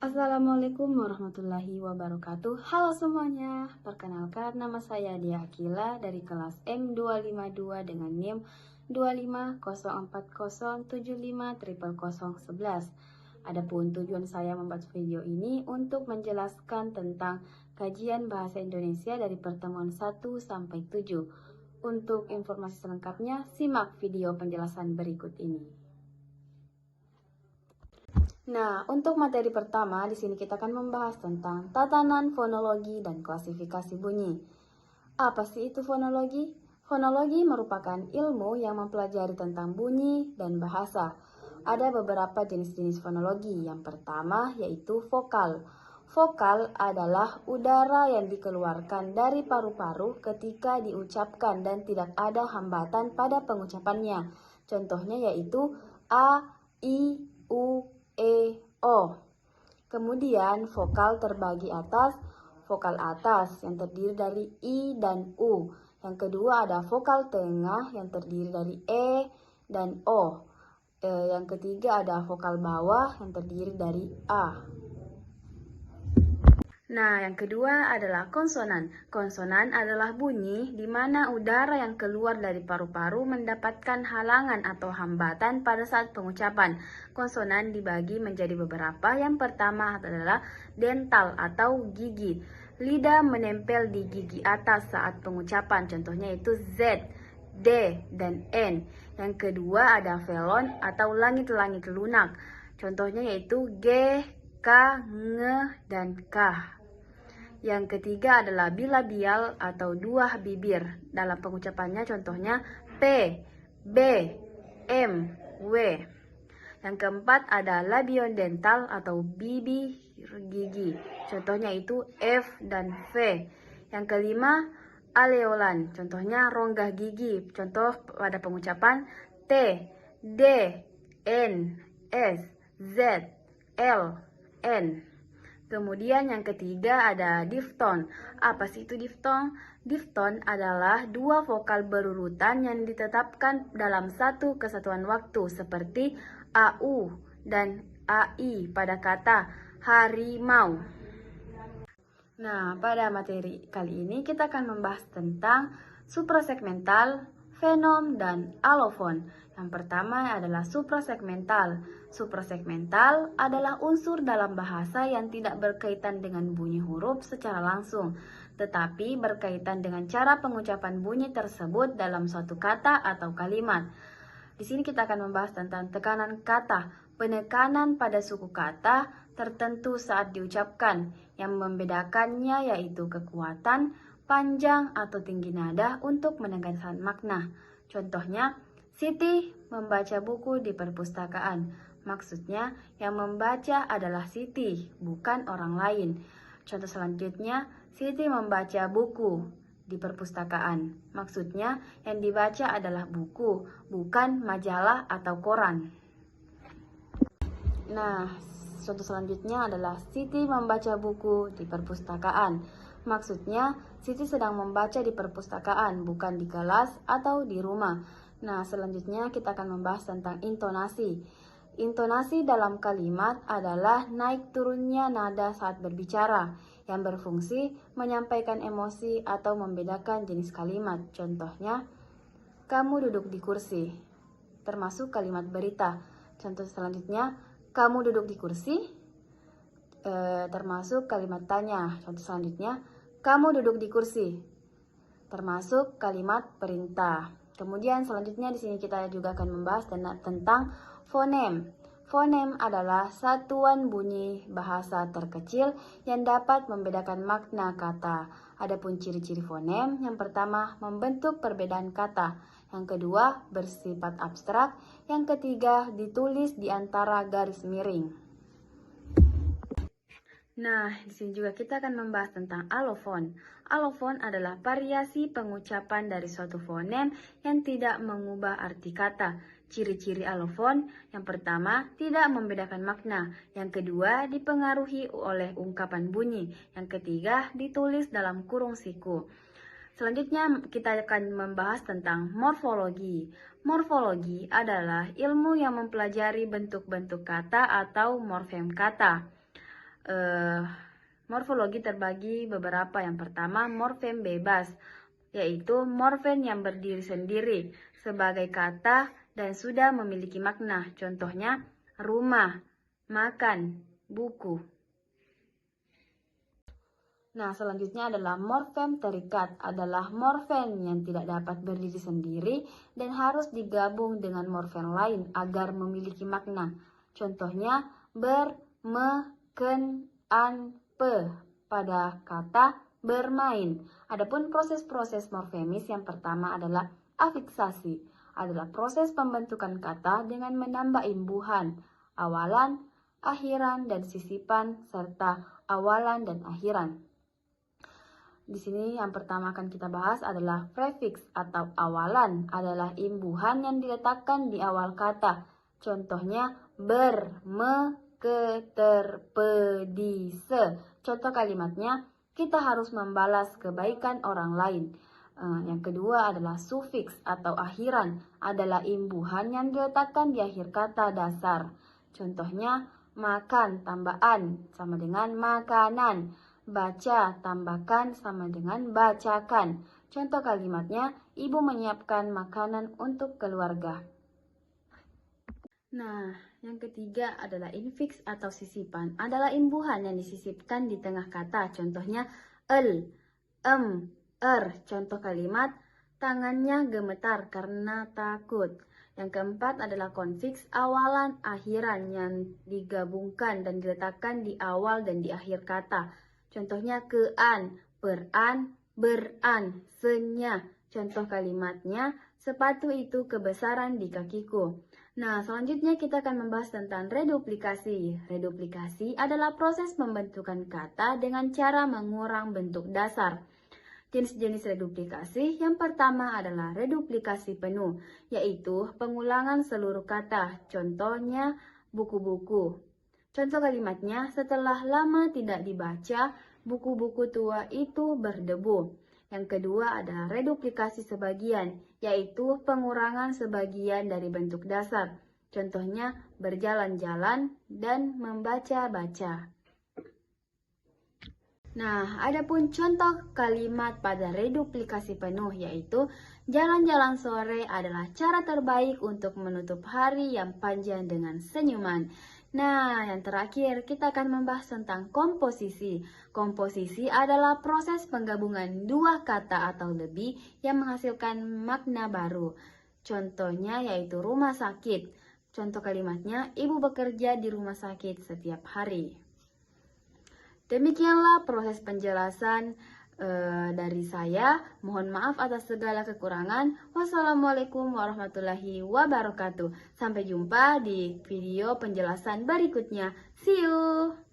Assalamualaikum warahmatullahi wabarakatuh. Halo semuanya, perkenalkan nama saya Dia Akila dari kelas M252 dengan NIM 25040750011. Adapun tujuan saya membuat video ini untuk menjelaskan tentang kajian bahasa Indonesia dari pertemuan 1 sampai 7. Untuk informasi selengkapnya, simak video penjelasan berikut ini. Nah, untuk materi pertama, di sini kita akan membahas tentang tatanan fonologi dan klasifikasi bunyi. Apa sih itu fonologi? Fonologi merupakan ilmu yang mempelajari tentang bunyi dan bahasa. Ada beberapa jenis-jenis fonologi. Yang pertama yaitu vokal. Vokal adalah udara yang dikeluarkan dari paru-paru ketika diucapkan dan tidak ada hambatan pada pengucapannya. Contohnya yaitu A, I, U, E, O. Kemudian vokal terbagi atas, vokal atas yang terdiri dari I dan U. Yang kedua ada vokal tengah yang terdiri dari E dan O. Yang ketiga ada vokal bawah yang terdiri dari A. Nah, yang kedua adalah konsonan. Konsonan adalah bunyi di mana udara yang keluar dari paru-paru mendapatkan halangan atau hambatan pada saat pengucapan. Konsonan dibagi menjadi beberapa. Yang pertama adalah dental atau gigi. Lidah menempel di gigi atas saat pengucapan. Contohnya itu Z, D, dan N. Yang kedua ada velon atau langit-langit lunak. Contohnya yaitu G, K, Ng, dan K. Yang ketiga adalah bilabial atau dua bibir. Dalam pengucapannya contohnya P, B, M, W. Yang keempat ada labion dental atau bibir gigi. Contohnya itu F dan V. Yang kelima aleolan. Contohnya rongga gigi. Contoh pada pengucapan T, D, N, S, Z, L, N. Kemudian yang ketiga ada difton. Apa sih itu difton? Difton adalah dua vokal berurutan yang ditetapkan dalam satu kesatuan waktu seperti AU dan AI pada kata harimau. Nah, pada materi kali ini kita akan membahas tentang suprasegmental, fenom, dan alofon. Yang pertama adalah suprasegmental. Suprasegmental adalah unsur dalam bahasa yang tidak berkaitan dengan bunyi huruf secara langsung, tetapi berkaitan dengan cara pengucapan bunyi tersebut dalam suatu kata atau kalimat. Di sini kita akan membahas tentang tekanan kata, penekanan pada suku kata tertentu saat diucapkan. Yang membedakannya yaitu kekuatan, panjang atau tinggi nada untuk menegaskan makna. Contohnya, Siti membaca buku di perpustakaan. Maksudnya, yang membaca adalah Siti, bukan orang lain. Contoh selanjutnya, Siti membaca buku di perpustakaan. Maksudnya, yang dibaca adalah buku, bukan majalah atau koran. Nah, contoh selanjutnya adalah Siti membaca buku di perpustakaan. Maksudnya, Siti sedang membaca di perpustakaan, bukan di kelas atau di rumah. Nah, selanjutnya kita akan membahas tentang intonasi. Intonasi dalam kalimat adalah naik turunnya nada saat berbicara, yang berfungsi menyampaikan emosi atau membedakan jenis kalimat. Contohnya, kamu duduk di kursi, termasuk kalimat berita. Contoh selanjutnya, kamu duduk di kursi, termasuk kalimat tanya. Contoh selanjutnya, kamu duduk di kursi, termasuk kalimat perintah. Kemudian selanjutnya di sini kita juga akan membahas tentang fonem. Fonem adalah satuan bunyi bahasa terkecil yang dapat membedakan makna kata. Adapun ciri-ciri fonem, yang pertama membentuk perbedaan kata, yang kedua bersifat abstrak, yang ketiga ditulis di antara garis miring. Nah, di sini juga kita akan membahas tentang alofon. Alofon adalah variasi pengucapan dari suatu fonem yang tidak mengubah arti kata. Ciri-ciri alofon, yang pertama, tidak membedakan makna. Yang kedua, dipengaruhi oleh ungkapan bunyi. Yang ketiga, ditulis dalam kurung siku. Selanjutnya, kita akan membahas tentang morfologi. Morfologi adalah ilmu yang mempelajari bentuk-bentuk kata atau morfem kata. morfologi terbagi beberapa. Yang pertama, morfem bebas, yaitu morfem yang berdiri sendiri sebagai kata dan sudah memiliki makna. Contohnya, rumah, makan, buku. Nah, selanjutnya adalah morfem terikat, adalah morfem yang tidak dapat berdiri sendiri dan harus digabung dengan morfem lain agar memiliki makna. Contohnya, ber, me, ken, an, pe pada kata bermain. Adapun proses-proses morfemis yang pertama adalah afiksasi, adalah proses pembentukan kata dengan menambah imbuhan, awalan, akhiran, dan sisipan, serta awalan dan akhiran. Di sini yang pertama akan kita bahas adalah prefiks atau awalan, adalah imbuhan yang diletakkan di awal kata. Contohnya ber, me, ke, ter, pe, di, se. Contoh kalimatnya, kita harus membalas kebaikan orang lain. Yang kedua adalah sufiks atau akhiran, adalah imbuhan yang diletakkan di akhir kata dasar. Contohnya, makan tambaan sama dengan makanan. Baca tambahkan sama dengan bacakan. Contoh kalimatnya, ibu menyiapkan makanan untuk keluarga. Nah, yang ketiga adalah infiks atau sisipan, adalah imbuhan yang disisipkan di tengah kata. Contohnya, el, Contoh kalimat, tangannya gemetar karena takut. Yang keempat adalah konfiks, awalan akhiran yang digabungkan dan diletakkan di awal dan di akhir kata. Contohnya kean, peran, beran, senya. Contoh kalimatnya, sepatu itu kebesaran di kakiku. Nah, selanjutnya kita akan membahas tentang reduplikasi. Reduplikasi adalah proses pembentukan kata dengan cara mengurang bentuk dasar. Jenis-jenis reduplikasi yang pertama adalah reduplikasi penuh, yaitu pengulangan seluruh kata. Contohnya, buku-buku. Contoh kalimatnya, setelah lama tidak dibaca, buku-buku tua itu berdebu. Yang kedua adalah reduplikasi sebagian, yaitu pengurangan sebagian dari bentuk dasar. Contohnya, berjalan-jalan dan membaca-baca. Nah, adapun contoh kalimat pada reduplikasi penuh, yaitu jalan-jalan sore adalah cara terbaik untuk menutup hari yang panjang dengan senyuman. Nah, yang terakhir kita akan membahas tentang komposisi. Komposisi adalah proses penggabungan dua kata atau lebih yang menghasilkan makna baru. Contohnya yaitu rumah sakit. Contoh kalimatnya, ibu bekerja di rumah sakit setiap hari. Demikianlah proses penjelasan dari saya. Mohon maaf atas segala kekurangan. Wassalamualaikum warahmatullahi wabarakatuh. Sampai jumpa di video penjelasan berikutnya. See you!